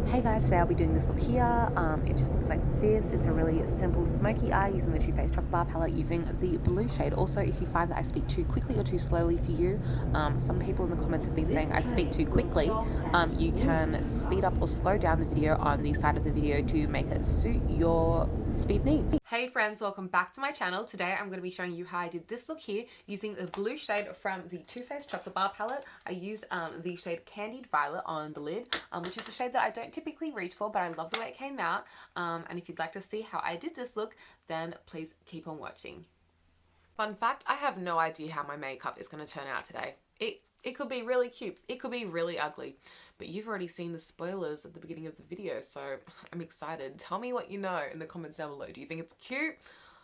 Hey guys, today I'll be doing this look here. It just looks like this. It's a really simple smoky eye using the Too Faced Chocolate Bar palette using the blue shade. Also, if you find that I speak too quickly or too slowly for you, some people in the comments have been saying I speak too quickly. You can speed up or slow down the video on the side of the video to make it suit your speed needs. Hey friends, welcome back to my channel. Today I'm going to be showing you how I did this look here using the blue shade from the Too Faced Chocolate Bar palette. I used the shade Candied Violet on the lid, which is a shade that I don't typically reach for, but I love the way it came out. And if you'd like to see how I did this look, then please keep on watching. Fun fact, I have no idea how my makeup is going to turn out today. It could be really cute, it could be really ugly, but you've already seen the spoilers at the beginning of the video, so I'm excited. Tell me what you know in the comments down below. Do you think it's cute?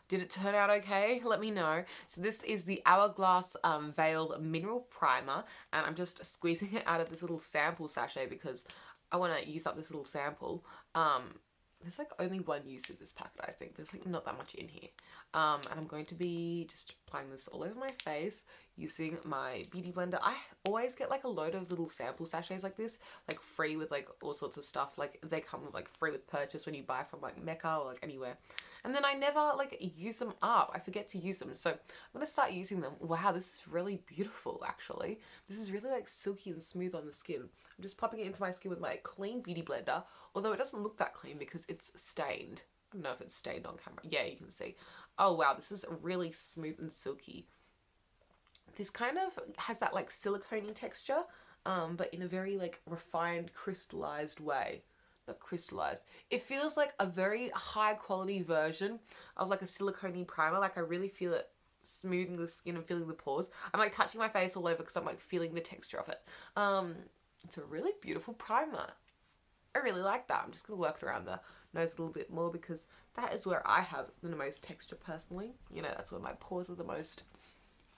Did it turn out okay? Let me know. So this is the Hourglass Veiled Mineral Primer, and I'm just squeezing it out of this little sample sachet because I want to use up this little sample. There's like only one use of this packet, I think. There's like not that much in here. And I'm going to be just applying this all over my face using my beauty blender. I always get like a load of little sample sachets like this, like free with like all sorts of stuff. Like they come like free with purchase when you buy from like Mecca or like anywhere. And then I never like use them up. I forget to use them. So I'm going to start using them. Wow, this is really beautiful actually. This is really like silky and smooth on the skin. I'm just popping it into my skin with my clean beauty blender, although it doesn't look that clean because it's stained. I don't know if it's stained on camera. Yeah, you can see. Oh wow, this is really smooth and silky. This kind of has that like silicone-y texture, but in a very like refined, crystallized way. Not crystallized. It feels like a very high quality version of like a silicone-y primer. Like I really feel it smoothing the skin and feeling the pores. I'm like touching my face all over because I'm like feeling the texture of it. It's a really beautiful primer. I really like that. I'm just going to work it around the nose a little bit more because that is where I have the most texture personally. You know, that's where my pores are the most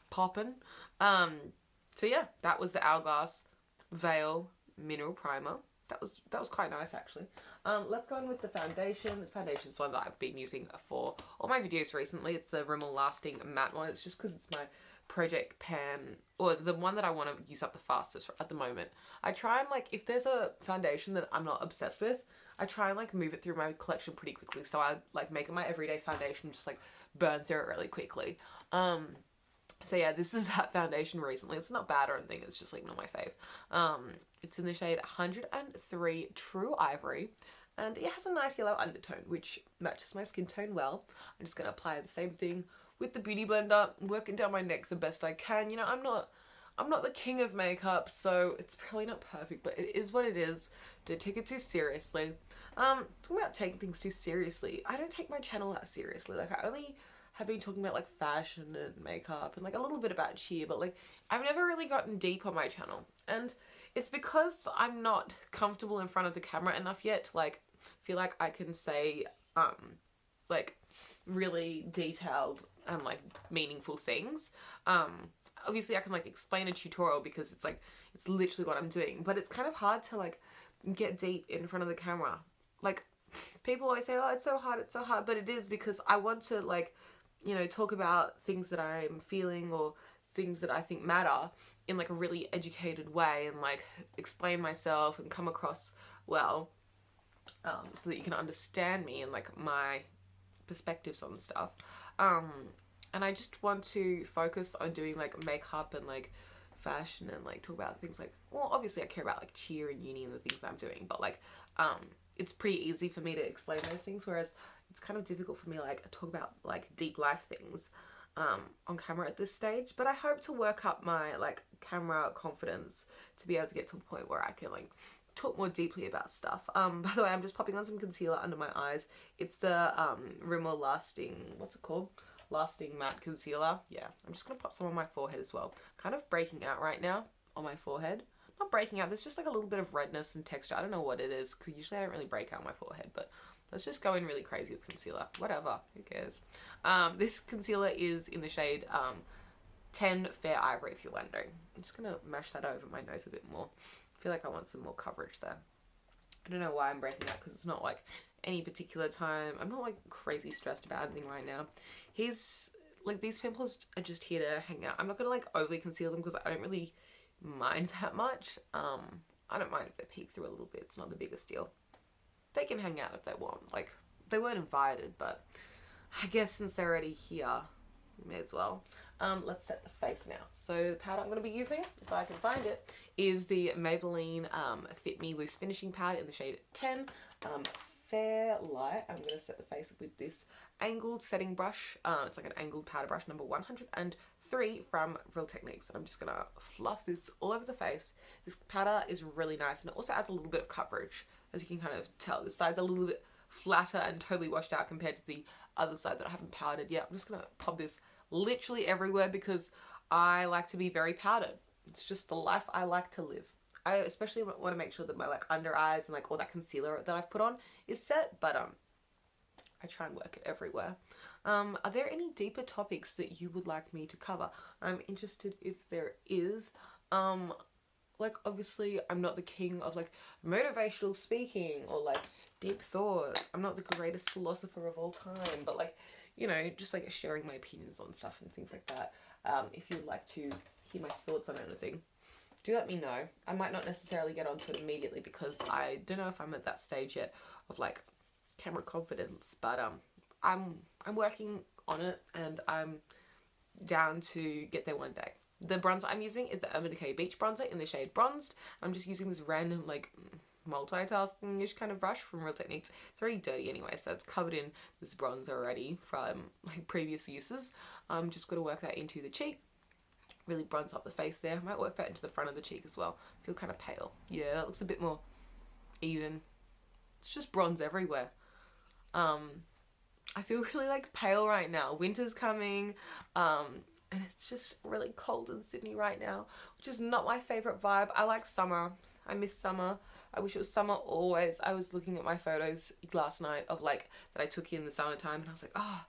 popping. So yeah, that was the Hourglass Veil Mineral Primer. That was quite nice actually. Let's go in with the foundation. The foundation is one that I've been using for all my videos recently. It's the Rimmel Lasting Matte one. It's just because it's my project pan, or the one that I want to use up the fastest at the moment. I try and like, if there's a foundation that I'm not obsessed with, I try and like move it through my collection pretty quickly. So I like make it my everyday foundation, just like burn through it really quickly. So yeah, this is that foundation recently. It's not bad or anything, it's just like not my fave. It's in the shade 103 True Ivory, and it has a nice yellow undertone, which matches my skin tone well. I'm just gonna apply the same thing with the beauty blender, working down my neck the best I can. You know, I'm not the king of makeup, so it's probably not perfect, but it is what it is. Don't take it too seriously. Talking about taking things too seriously, I don't take my channel that seriously. Like I only have been talking about like fashion and makeup and like a little bit about cheer, but like I've never really gotten deep on my channel, and it's because I'm not comfortable in front of the camera enough yet to like feel like I can say like really detailed and like meaningful things. Obviously I can like explain a tutorial because it's like it's literally what I'm doing, but it's kind of hard to like get deep in front of the camera. Like people always say, oh, it's so hard, but it is because I want to like, you know, talk about things that I'm feeling or things that I think matter in like a really educated way, and like explain myself and come across well, so that you can understand me and like my perspectives on stuff. And I just want to focus on doing like makeup and like fashion and like talk about things like, well, obviously I care about like cheer and uni and the things that I'm doing, but like it's pretty easy for me to explain those things, whereas it's kind of difficult for me like to talk about like deep life things on camera at this stage. But I hope to work up my like camera confidence to be able to get to a point where I can like talk more deeply about stuff. By the way, I'm just popping on some concealer under my eyes. It's the Rimmel Lasting, what's it called? Lasting Matte Concealer. Yeah, I'm just gonna pop some on my forehead as well. Kind of breaking out right now on my forehead. Not breaking out, there's just like a little bit of redness and texture. I don't know what it is because usually I don't really break out my forehead, but let's just go in really crazy with concealer. Whatever, who cares? This concealer is in the shade 10 Fair Ivory, if you're wondering. I'm just gonna mash that over my nose a bit more. I feel like I want some more coverage there. I don't know why I'm breaking out because it's not like any particular time. I'm not like crazy stressed about anything right now. He's like, these pimples are just here to hang out. I'm not gonna like overly conceal them because I don't really mind that much. I don't mind if they peek through a little bit. It's not the biggest deal. they can hang out if they want. Like, they weren't invited, but I guess since they're already here, may as well. Let's set the face now. So the powder I'm going to be using, if I can find it, is the Maybelline Fit Me Loose Finishing Powder in the shade 10. Fair Light. I'm going to set the face with this angled setting brush. It's like an angled powder brush, number 103 from Real Techniques. And I'm just going to fluff this all over the face. This powder is really nice, and it also adds a little bit of coverage. As you can kind of tell, this side's a little bit flatter and totally washed out compared to the other side that I haven't powdered yet. I'm just going to pop this literally everywhere because I like to be very powdered. It's just the life I like to live. I especially want to make sure that my like under eyes and like all that concealer that I've put on is set, but I try and work it everywhere. Are there any deeper topics that you would like me to cover? I'm interested if there is. Like, obviously I'm not the king of like motivational speaking or like deep thoughts. I'm not the greatest philosopher of all time, but like, you know, just like sharing my opinions on stuff and things like that. If you'd like to hear my thoughts on anything, do let me know. I might not necessarily get onto it immediately because I don't know if I'm at that stage yet of like camera confidence, but I'm working on it, and I'm down to get there one day. The bronzer I'm using is the Urban Decay Beach Bronzer in the shade Bronzed. I'm just using this random like multitasking-ish kind of brush from Real Techniques. It's already dirty anyway, so it's covered in this bronzer already from like previous uses. I'm just going to work that into the cheek. Really bronze up the face there. I might work that into the front of the cheek as well. I feel kind of pale. Yeah, that looks a bit more even. It's just bronze everywhere. I feel really like pale right now. Winter's coming, and it's just really cold in Sydney right now, which is not my favorite vibe. I like summer. I miss summer. I wish it was summer always. I was looking at my photos last night of like that I took in the summertime, and I was like, oh,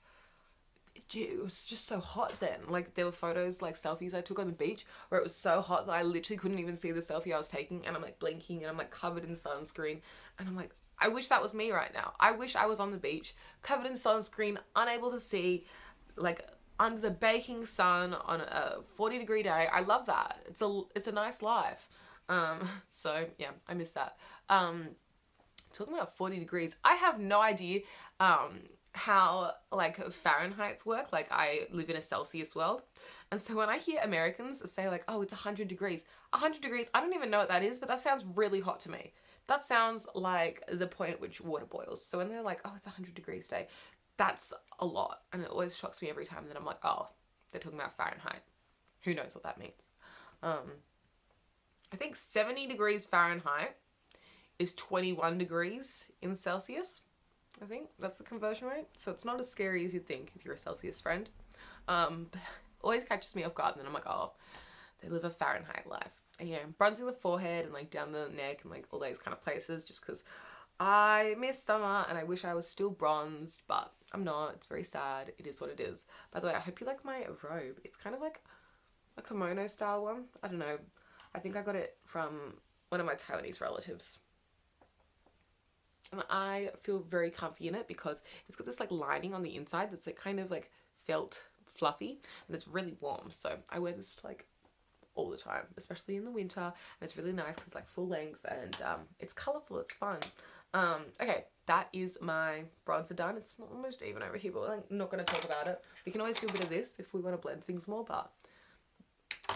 it was just so hot then. Like, there were photos, like selfies I took on the beach where it was so hot that I literally couldn't even see the selfie I was taking, and I'm like blinking and I'm like covered in sunscreen, and I'm like, I wish that was me right now. I wish I was on the beach covered in sunscreen, unable to see, like under the baking sun on a 40-degree day. I love that. It's a nice life. So yeah, I miss that. Talking about 40 degrees, I have no idea how like Fahrenheit's work. Like, I live in a Celsius world, and so when I hear Americans say like, oh, it's 100 degrees, I don't even know what that is, but that sounds really hot to me. That sounds like the point at which water boils. So when they're like, oh, it's 100 degrees today, that's a lot, and it always shocks me every time. And then I'm like, oh, they're talking about Fahrenheit. Who knows what that means? I think 70 degrees Fahrenheit is 21 degrees in Celsius. I think that's the conversion rate. So it's not as scary as you'd think if you're a Celsius friend. But it always catches me off guard, and then I'm like, oh, they live a Fahrenheit life. And, you know, bronzing the forehead and like down the neck and like all those kind of places, just because I miss summer and I wish I was still bronzed, but I'm not. It's very sad. It is what it is. By the way, I hope you like my robe. It's kind of like a kimono style one. I don't know. I think I got it from one of my Taiwanese relatives. And I feel very comfy in it because it's got this like lining on the inside that's like kind of like felt fluffy, and it's really warm. So I wear this like all the time, especially in the winter, and it's really nice because it's like full length, and it's colorful, it's fun. Okay, that is my bronzer done. It's almost even over here, but I'm not going to talk about it. We can always do a bit of this if we want to blend things more, but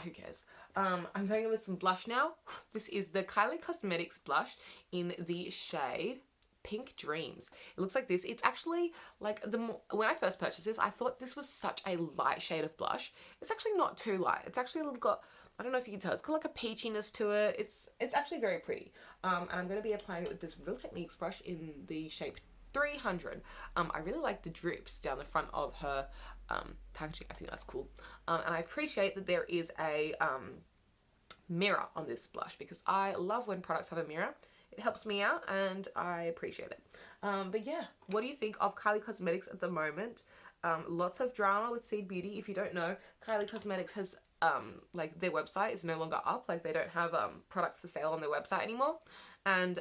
who cares? I'm going in with some blush now. This is the Kylie Cosmetics blush in the shade Pink Dreams. It looks like this. It's actually like when I first purchased this, I thought this was such a light shade of blush. It's actually not too light. It's actually got, I don't know if you can tell, it's got like a peachiness to it. It's actually very pretty. And I'm going to be applying it with this Real Techniques brush in the shape 300. I really like the drips down the front of her packaging. I think that's cool. And I appreciate that there is a mirror on this blush because I love when products have a mirror. It helps me out and I appreciate it. But yeah, what do you think of Kylie Cosmetics at the moment? Lots of drama with Seed Beauty. If you don't know, Kylie Cosmetics has like their website is no longer up. Like, they don't have products for sale on their website anymore. And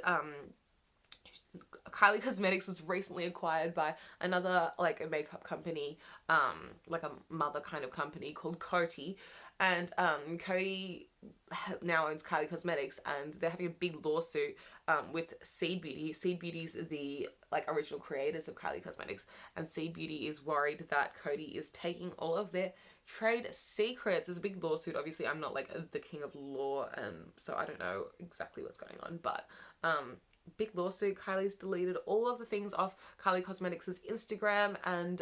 Kylie Cosmetics was recently acquired by another like a makeup company, like a mother kind of company called Coty. And Coty now owns Kylie Cosmetics, and they're having a big lawsuit with Seed Beauty. Seed Beauty's the like original creators of Kylie Cosmetics, and Seed Beauty is worried that Coty is taking all of their trade secrets. There's a big lawsuit. Obviously, I'm not like the king of law, so I don't know exactly what's going on, but big lawsuit. Kylie's deleted all of the things off Kylie Cosmetics' Instagram, and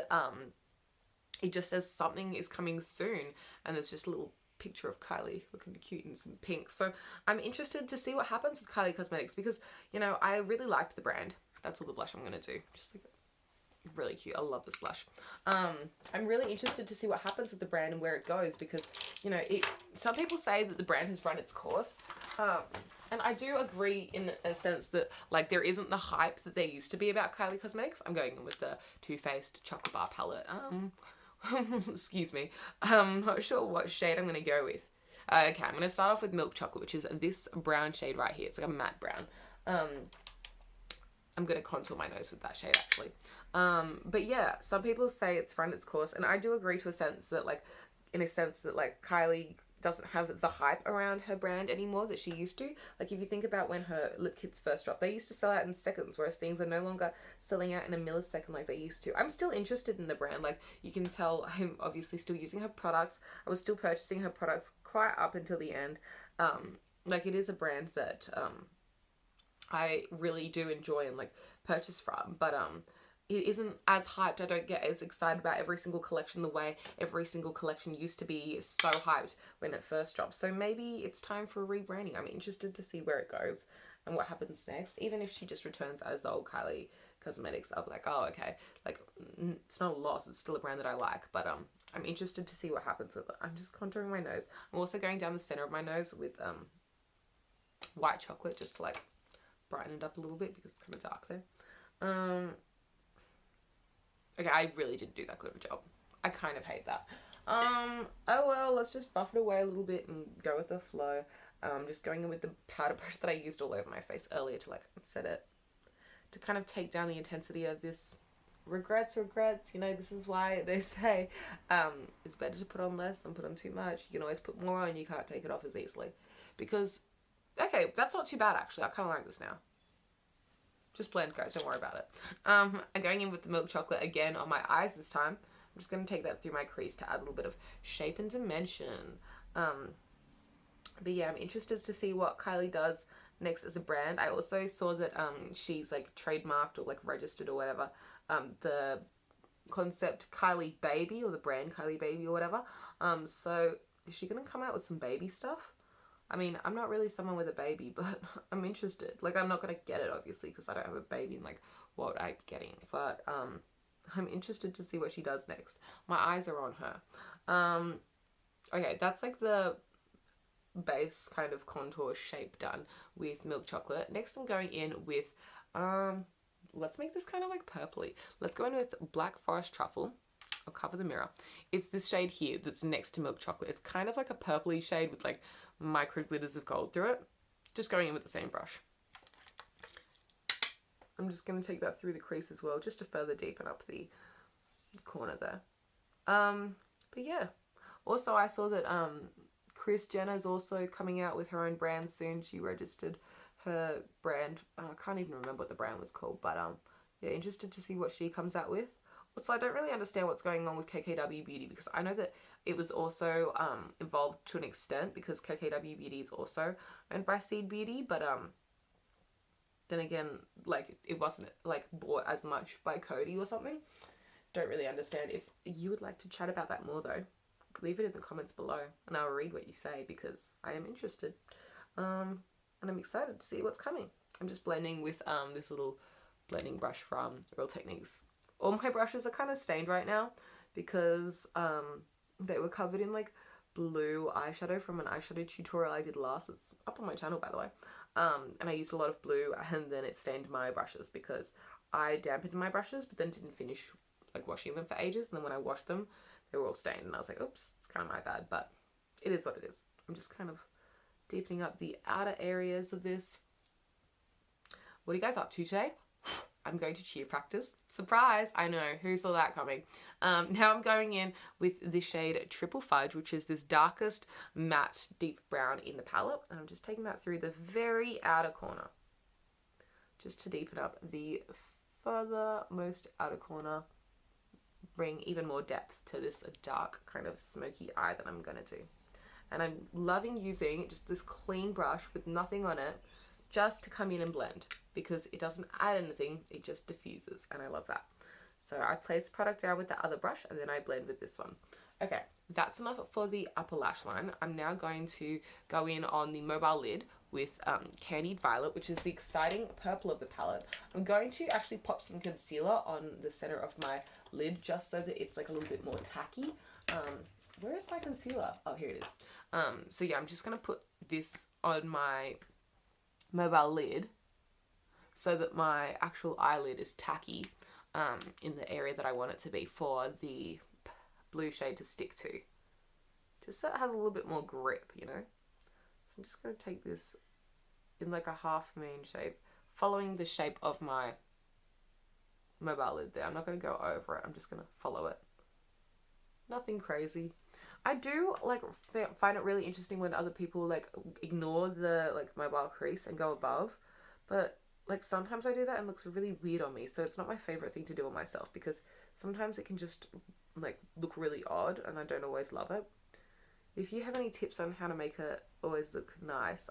it just says something is coming soon, and there's just a little picture of Kylie looking cute in some pink. So I'm interested to see what happens with Kylie Cosmetics, because, you know, I really liked the brand. That's all the blush I'm going to do. Just like really cute. I love this blush. I'm really interested to see what happens with the brand and where it goes, because, you know, some people say that the brand has run its course. And I do agree in a sense that, like, there isn't the hype that there used to be about Kylie Cosmetics. I'm going in with the Too Faced Chocolate Bar palette. Excuse me. I'm not sure what shade I'm going to go with. Okay, I'm going to start off with Milk Chocolate, which is this brown shade right here. It's like a matte brown. I'm going to contour my nose with that shade, actually. But yeah, some people say it's run its course, and I do agree to a sense that, like, in a sense that, like, Kylie doesn't have the hype around her brand anymore that she used to. Like, if you think about when her lip kits first dropped, they used to sell out in seconds, whereas things are no longer selling out in a millisecond like they used to. I'm still interested in the brand. Like, you can tell I'm obviously still using her products. I was still purchasing her products quite up until the end. Like, it is a brand that I really do enjoy and, like, purchase from, but it isn't as hyped. I don't get as excited about every single collection the way every single collection used to be so hyped when it first dropped. So maybe it's time for a rebranding. I'm interested to see where it goes and what happens next. Even if she just returns as the old Kylie Cosmetics, I'll be like, oh, okay. Like, it's not a loss. It's still a brand that I like. But I'm interested to see what happens with it. I'm just contouring my nose. I'm also going down the center of my nose with white chocolate, just to, like, brighten it up a little bit because it's kind of dark there. Okay, I really didn't do that good of a job. I kind of hate that. Oh well, let's just buff it away a little bit and go with the flow. Just going in with the powder brush that I used all over my face earlier to, like, set it, to kind of take down the intensity of this. Regrets, you know, this is why they say it's better to put on less than put on too much. You can always put more on, you can't take it off as easily. Because, okay, that's not too bad actually. I kind of like this now. Just blend, guys, don't worry about it. I'm going in with the Milk Chocolate again on my eyes this time. I'm just going to take that through my crease to add a little bit of shape and dimension. But yeah, I'm interested to see what Kylie does next as a brand. I also saw that she's, like, trademarked or, like, registered or whatever the concept Kylie Baby, or the brand Kylie Baby or whatever. So is she going to come out with some baby stuff? I mean, I'm not really someone with a baby, but I'm interested. Like, I'm not going to get it, obviously, because I don't have a baby and, like, what I'm getting. But I'm interested to see what she does next. My eyes are on her. Okay, that's, like, the base kind of contour shape done with Milk Chocolate. Next, I'm going in with, let's make this kind of, like, purpley. Let's go in with Black Forest Truffle. I'll cover the mirror. It's this shade here that's next to Milk Chocolate. It's kind of like a purpley shade with, like, micro glitters of gold through it. Just going in with the same brush. I'm just going to take that through the crease as well, just to further deepen up the corner there. But yeah. Also, I saw that Kris Jenner's also coming out with her own brand soon. She registered her brand. I can't even remember what the brand was called, but yeah, interested to see what she comes out with. Also, I don't really understand what's going on with KKW Beauty, because I know that it was also involved to an extent, because KKW Beauty is also owned by Seed Beauty, but then again, like, it wasn't, like, bought as much by Coty or something. Don't really understand. If you would like to chat about that more, though, leave it in the comments below and I'll read what you say, because I am interested. And I'm excited to see what's coming. I'm just blending with this little blending brush from Real Techniques. All my brushes are kind of stained right now because they were covered in, like, blue eyeshadow from an eyeshadow tutorial I did last. It's up on my channel, by the way. And I used a lot of blue, and then it stained my brushes because I dampened my brushes but then didn't finish, like, washing them for ages. And then when I washed them, they were all stained, and I was like, oops, it's kind of my bad, but it is what it is. I'm just kind of deepening up the outer areas of this. What are you guys up to today? I'm going to cheer practice. Surprise! I know, who saw that coming? Now I'm going in with the shade Triple Fudge, which is this darkest matte deep brown in the palette. And I'm just taking that through the very outer corner, just to deepen up the furthermost outer corner, bring even more depth to this dark kind of smoky eye that I'm gonna do. And I'm loving using just this clean brush with nothing on it, just to come in and blend, because it doesn't add anything, it just diffuses, and I love that. So I place product down with the other brush, and then I blend with this one. Okay, that's enough for the upper lash line. I'm now going to go in on the mobile lid with Candied Violet, which is the exciting purple of the palette. I'm going to actually pop some concealer on the center of my lid, just so that it's like a little bit more tacky. Where is my concealer? Oh, here it is. So yeah, I'm just gonna put this on my mobile lid so that my actual eyelid is tacky in the area that I want it to be for the blue shade to stick to, just so it has a little bit more grip, you know. So I'm just going to take this in like a half moon shape, following the shape of my mobile lid there. I'm not going to go over it, I'm just going to follow it. Nothing crazy. I do like find it really interesting when other people like ignore the like mobile crease and go above, but like sometimes I do that and it looks really weird on me, so it's not my favorite thing to do on myself, because sometimes it can just like look really odd and I don't always love it. If you have any tips on how to make it always look nice,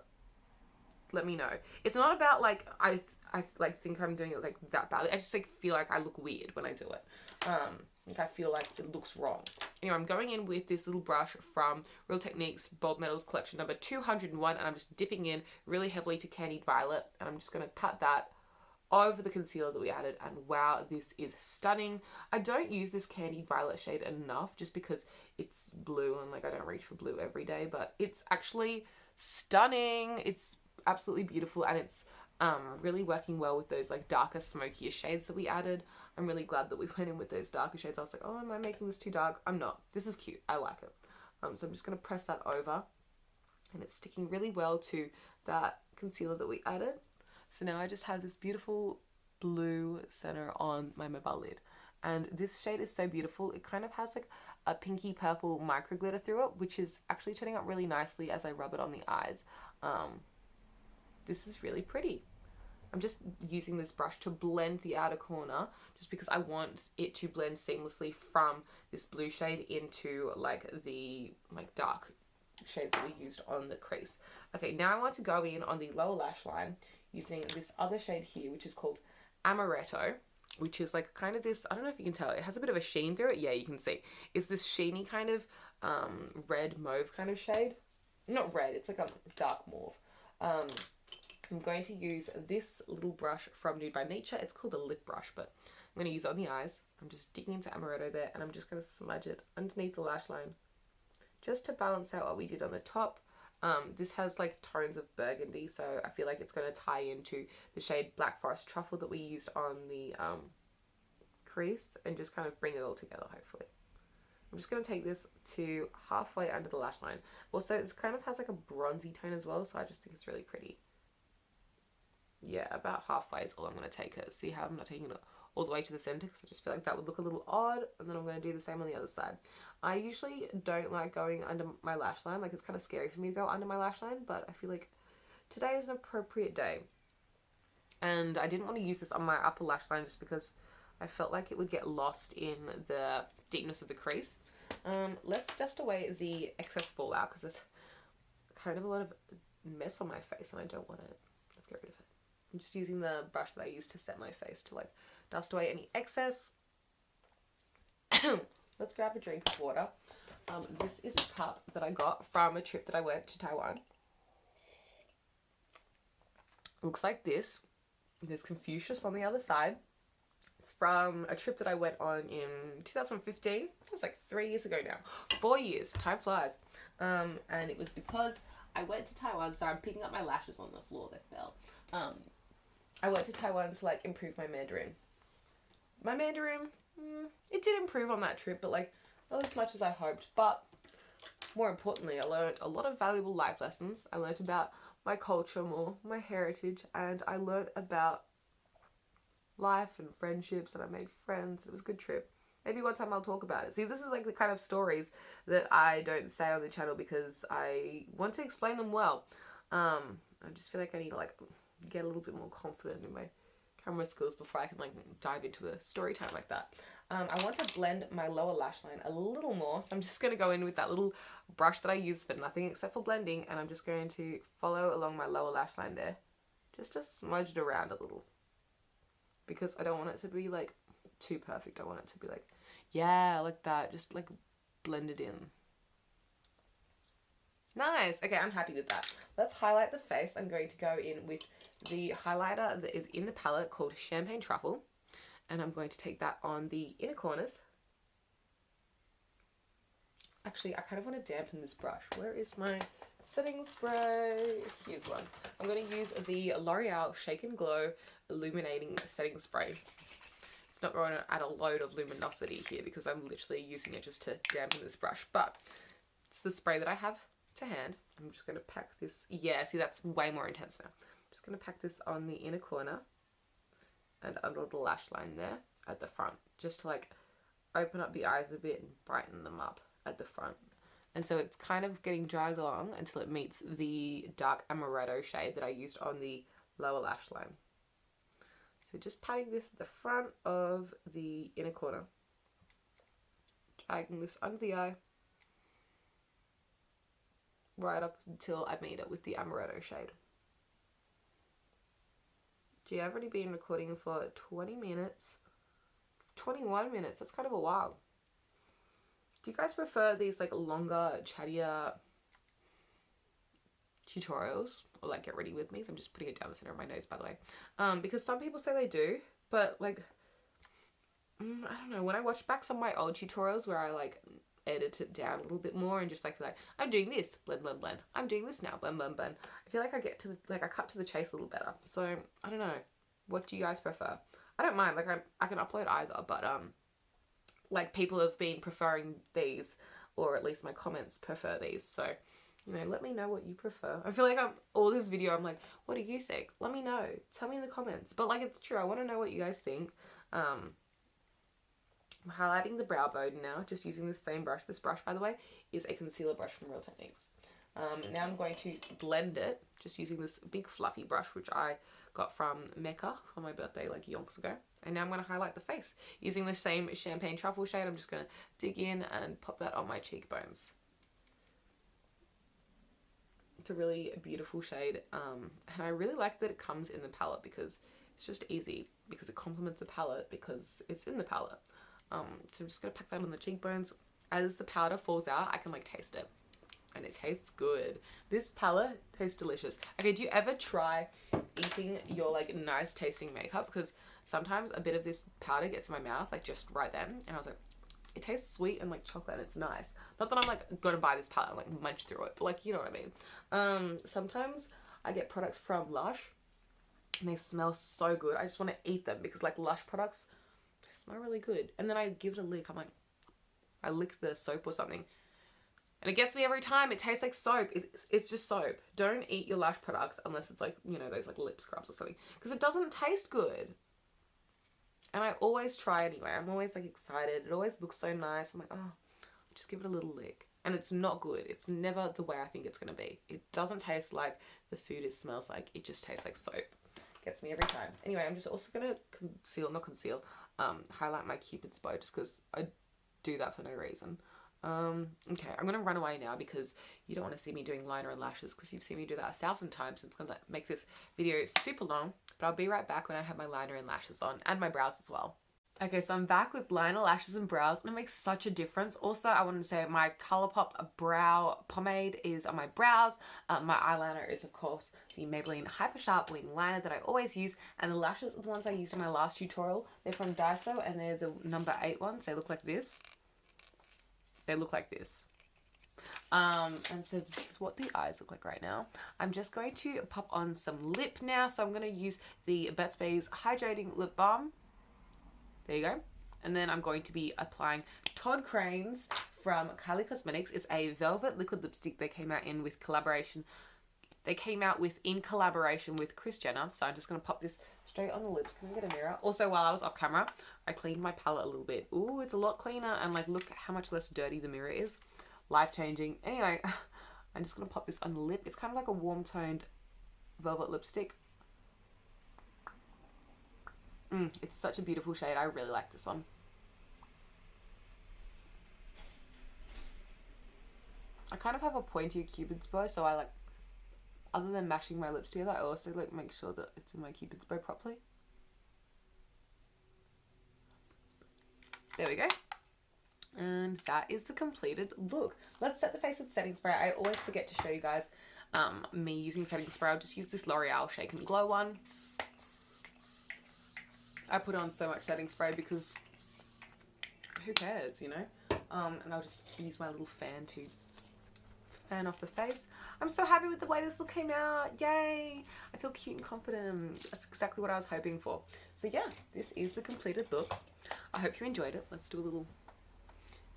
let me know. It's not about like I like think I'm doing it like that badly. I just like feel like I look weird when I do it. Like I feel like it looks wrong. Anyway, I'm going in with this little brush from Real Techniques Bold Metals collection number 201, and I'm just dipping in really heavily to Candied Violet, and I'm just going to pat that over the concealer that we added, and wow, this is stunning. I don't use this Candied Violet shade enough just because it's blue and like I don't reach for blue every day, but it's actually stunning. It's absolutely beautiful, and it's really working well with those like darker, smokier shades that we added. I'm really glad that we went in with those darker shades. I was like, oh, am I making this too dark? I'm not. This is cute. I like it. So I'm just going to press that over, and it's sticking really well to that concealer that we added. So now I just have this beautiful blue center on my mobile lid. And this shade is so beautiful. It kind of has like a pinky purple micro glitter through it, which is actually turning out really nicely as I rub it on the eyes. This is really pretty. I'm just using this brush to blend the outer corner, just because I want it to blend seamlessly from this blue shade into like the like dark shades that we used on the crease. Okay, now I want to go in on the lower lash line using this other shade here, which is called Amaretto, which is like kind of this, I don't know if you can tell, it has a bit of a sheen through it. Yeah, you can see. It's this sheeny kind of red mauve kind of shade. Not red, it's like a dark mauve. I'm going to use this little brush from Nude by Nature. It's called a lip brush, but I'm going to use it on the eyes. I'm just digging into Amaretto there, and I'm just going to smudge it underneath the lash line, just to balance out what we did on the top. This has like tones of burgundy, so I feel like it's going to tie into the shade Black Forest Truffle that we used on the crease, and just kind of bring it all together, hopefully. I'm just going to take this to halfway under the lash line. Also, it kind of has like a bronzy tone as well, so I just think it's really pretty. Yeah, about halfway is all I'm going to take it. See how I'm not taking it all the way to the center, because I just feel like that would look a little odd, and then I'm going to do the same on the other side. I usually don't like going under my lash line. Like, it's kind of scary for me to go under my lash line, but I feel like today is an appropriate day. And I didn't want to use this on my upper lash line just because I felt like it would get lost in the deepness of the crease. Let's dust away the excess fallout, because there's kind of a lot of mess on my face and I don't want it. Let's get rid of it. I'm just using the brush that I used to set my face to like dust away any excess. Let's grab a drink of water. This is a cup that I got from a trip that I went to Taiwan. Looks like this. There's Confucius on the other side. It's from a trip that I went on in 2015. It was like 3 years ago now. 4 years. Time flies. And it was because I went to Taiwan, so I'm picking up my lashes on the floor that fell. I went to Taiwan to like improve my Mandarin. My Mandarin, it did improve on that trip, but like not as much as I hoped. But more importantly, I learned a lot of valuable life lessons. I learned about my culture more, my heritage, and I learned about life and friendships, and I made friends. It was a good trip. Maybe one time I'll talk about it. See, this is like the kind of stories that I don't say on the channel because I want to explain them well. I just feel like I need to like get a little bit more confident in my camera skills before I can like dive into a story time like that. I want to blend my lower lash line a little more, so I'm just going to go in with that little brush that I use for nothing except for blending, and I'm just going to follow along my lower lash line there, just to smudge it around a little, because I don't want it to be like too perfect. I want it to be like, yeah, like that, just like blend it in. Nice. Okay, I'm happy with that. Let's highlight the face. I'm going to go in with the highlighter that is in the palette called Champagne Truffle, and I'm going to take that on the inner corners. Actually, I kind of want to dampen this brush. Where is my setting spray? Here's one. I'm going to use the L'Oreal Shake and Glow Illuminating Setting Spray. It's not going to add a load of luminosity here because I'm literally using it just to dampen this brush, but it's the spray that I have to hand. I'm just going to pack this. Yeah, see, that's way more intense now. I'm just going to pack this on the inner corner and under the lash line there at the front, just to like open up the eyes a bit and brighten them up at the front. And so it's kind of getting dragged along until it meets the dark amaretto shade that I used on the lower lash line. So just patting this at the front of the inner corner, dragging this under the eye, right up until I meet it with the amaretto shade. Gee, I've already been recording for 20 minutes, 21 minutes, that's kind of a while. Do you guys prefer these like longer, chattier tutorials, or like get ready with me? So I'm just putting it down the center of my nose, by the way, because some people say they do, but like I don't know, when I watch back some of my old tutorials where I like edit it down a little bit more and just like be like, I'm doing this, blend blend blend, I'm doing this now, blend blend blend, I feel like I get to the, like I cut to the chase a little better. So I don't know, what do you guys prefer? I don't mind, like I can upload either, but like people have been preferring these, or at least my comments prefer these, so you know, let me know what you prefer. I feel like all this video I'm like, what do you think? Let me know. Tell me in the comments. But like, it's true. I want to know what you guys think. I'm highlighting the brow bone now, just using the same brush. This brush, by the way, is a concealer brush from Real Techniques. Now I'm going to blend it, just using this big fluffy brush, which I got from Mecca for my birthday like yonks ago. And now I'm going to highlight the face. Using the same Champagne Truffle shade, I'm just going to dig in and pop that on my cheekbones. It's a really beautiful shade, and I really like that it comes in the palette because it's just easy, because it complements the palette because it's in the palette. So I'm just going to pack that on the cheekbones. As the powder falls out, I can like taste it, and it tastes good. This palette tastes delicious. Okay, do you ever try eating your like nice tasting makeup? Because sometimes a bit of this powder gets in my mouth like just right then, and I was like, it tastes sweet and like chocolate and it's nice. Not that I'm like gonna buy this palette and like munch through it, but like, you know what I mean. Sometimes I get products from Lush and they smell so good. I just want to eat them because like Lush products, they smell really good. And then I give it a lick. I'm like, I lick the soap or something, and it gets me every time. It tastes like soap. It's just soap. Don't eat your Lush products unless it's like, you know, those like lip scrubs or something, because it doesn't taste good. And I always try anyway. I'm always like excited. It always looks so nice. I'm like, oh, just give it a little lick. And it's not good. It's never the way I think it's going to be. It doesn't taste like the food it smells like. It just tastes like soap. Gets me every time. Anyway, I'm just also going to highlight my Cupid's bow just because I do that for no reason. Okay, I'm going to run away now because you don't want to see me doing liner and lashes because you've seen me do that 1,000 times. It's going to make this video super long, but I'll be right back when I have my liner and lashes on, and my brows as well. Okay, so I'm back with liner, lashes, and brows, and it makes such a difference. Also, I wanted to say my Colourpop brow pomade is on my brows. My eyeliner is, of course, the Maybelline Hyper Sharp Wing Liner that I always use, and the lashes are the ones I used in my last tutorial. They're from Daiso, and they're the number 8 ones. They look like this. They look like this. And so this is what the eyes look like right now. I'm just going to pop on some lip now. So I'm going to use the Burt's Bees Hydrating Lip Balm. There you go. And then I'm going to be applying Todd Crane's from Kylie Cosmetics. It's a velvet liquid lipstick they came out in with collaboration. they came out with in collaboration with Kris Jenner. So I'm just going to pop this straight on the lips. Can I get a mirror? Also, while I was off camera, I cleaned my palette a little bit. Ooh, it's a lot cleaner, and like look how much less dirty the mirror is. Life changing. Anyway, I'm just going to pop this on the lip. It's kind of like a warm toned velvet lipstick. It's such a beautiful shade. I really like this one. I kind of have a pointier Cupid's bow, so I like, other than mashing my lips together, I also like make sure that it's in my Cupid's bow properly. There we go. And that is the completed look. Let's set the face with setting spray. I always forget to show you guys me using setting spray. I'll just use this L'Oreal Shake and Glow one. I put on so much setting spray because who cares, you know? And I'll just use my little fan to fan off the face. I'm so happy with the way this look came out. Yay! I feel cute and confident. That's exactly what I was hoping for. So yeah, this is the completed look. I hope you enjoyed it. Let's do a little,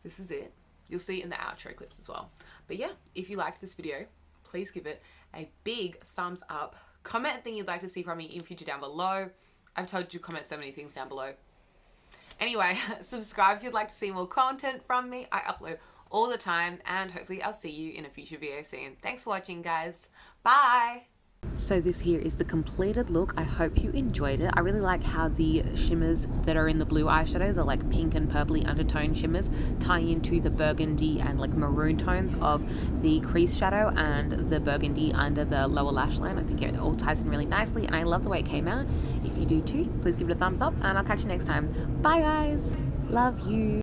this is it. You'll see it in the outro clips as well. But yeah, if you liked this video, please give it a big thumbs up. Comment a thing you'd like to see from me in future down below. I've told you to comment so many things down below. Anyway, subscribe if you'd like to see more content from me. I upload all the time, and hopefully I'll see you in a future video soon. Thanks for watching, guys. Bye! So this here is the completed look. I hope you enjoyed it. I really like how the shimmers that are in the blue eyeshadow, the like pink and purpley undertone shimmers, tie into the burgundy and like maroon tones of the crease shadow and the burgundy under the lower lash line. I think it all ties in really nicely, and I love the way it came out. If you do too, please give it a thumbs up, and I'll catch you next time. Bye guys! Love you!